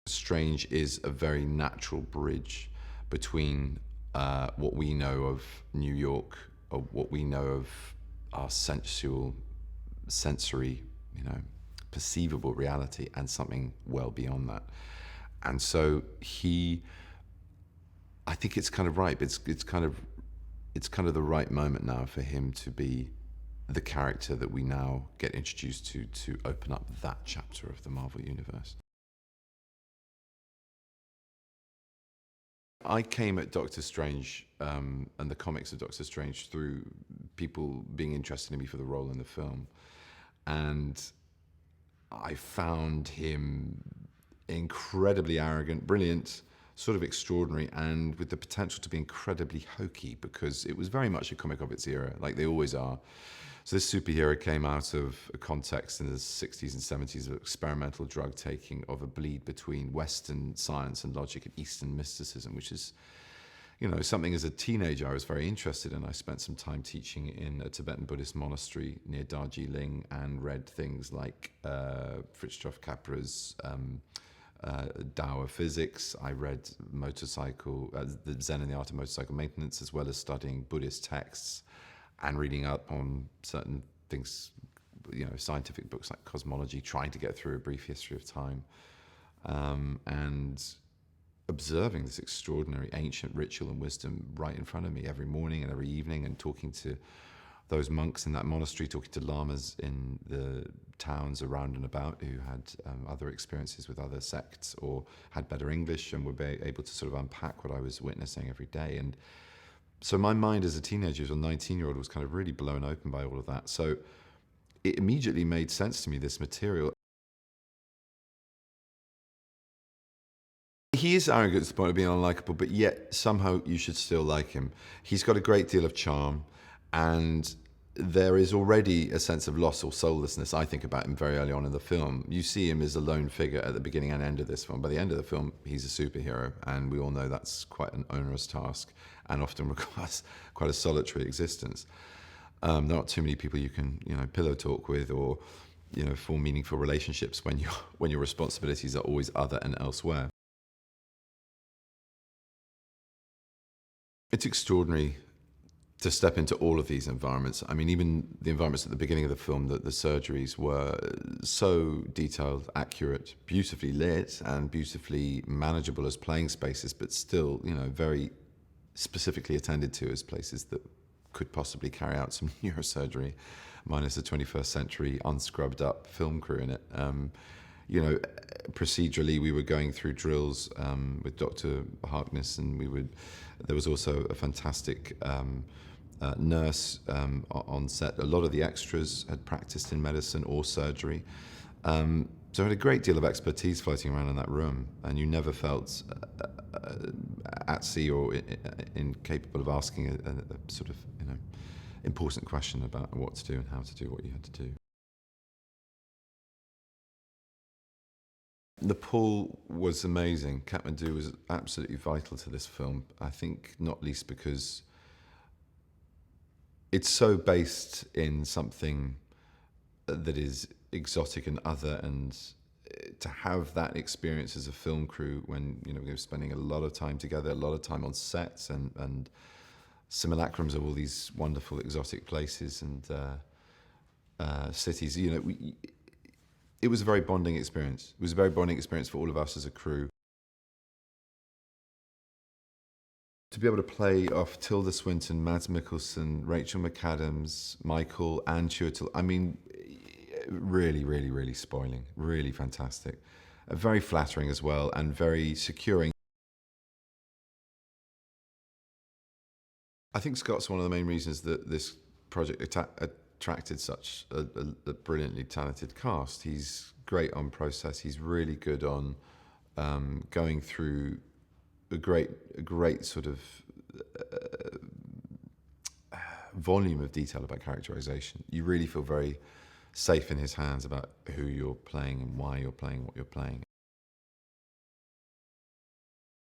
Strange is a very natural bridge between what we know of New York, or what we know of our sensory, perceivable reality, and something well beyond that. And so I think it's kind of ripe. It's kind of the right moment now for him to be the character that we now get introduced to open up that chapter of the Marvel Universe. I came at Doctor Strange and the comics of Doctor Strange through people being interested in me for the role in the film. And I found him incredibly arrogant, brilliant, sort of extraordinary, and with the potential to be incredibly hokey, because it was very much a comic of its era, like they always are. So this superhero came out of a context in the 60s and 70s of experimental drug taking, of a bleed between Western science and logic and Eastern mysticism, which is, something as a teenager I was very interested in. I spent some time teaching in a Tibetan Buddhist monastery near Darjeeling and read things like Fritjof Capra's Tao of Physics. I read the Zen and the Art of Motorcycle Maintenance, as well as studying Buddhist texts and reading up on certain things, scientific books like cosmology, trying to get through A Brief History of Time, and observing this extraordinary ancient ritual and wisdom right in front of me every morning and every evening, and talking to those monks in that monastery, talking to lamas in the towns around and about who had other experiences with other sects or had better English and were able to sort of unpack what I was witnessing every day. And so my mind as a teenager, as a 19-year-old, was kind of really blown open by all of that. So it immediately made sense to me, this material. He is arrogant to the point of being unlikable, but yet somehow you should still like him. He's got a great deal of charm, and there is already a sense of loss or soullessness, I think, about him very early on in the film. You see him as a lone figure at the beginning and end of this film. By the end of the film, he's a superhero, and we all know that's quite an onerous task and often requires quite a solitary existence. There aren't too many people you can, pillow talk with, or, form meaningful relationships when your responsibilities are always other and elsewhere. It's extraordinary to step into all of these environments. I mean, even the environments at the beginning of the film, the surgeries were so detailed, accurate, beautifully lit, and beautifully manageable as playing spaces, but still, very specifically attended to as places that could possibly carry out some neurosurgery, minus a 21st century unscrubbed up film crew in it. Procedurally, we were going through drills with Dr. Harkness, and there was also a fantastic nurse on set. A lot of the extras had practiced in medicine or surgery. So I had a great deal of expertise floating around in that room, and you never felt at sea or incapable of asking a sort of important question about what to do and how to do what you had to do. The pull was amazing. Kathmandu was absolutely vital to this film. I think not least because it's so based in something that is exotic and other, and to have that experience as a film crew when we were spending a lot of time together, a lot of time on sets and simulacrums of all these wonderful exotic places and cities. It was a very bonding experience. It was a very bonding experience for all of us as a crew. To be able to play off Tilda Swinton, Mads Mikkelsen, Rachel McAdams, Michael, and Chiwetel, I mean, really, really, really spoiling. Really fantastic. Very flattering as well, and very securing. I think Scott's one of the main reasons that this project attracted such a brilliantly talented cast. He's great on process. He's really good on going through a great sort of volume of detail about characterization. You really feel very safe in his hands about who you're playing and why you're playing what you're playing.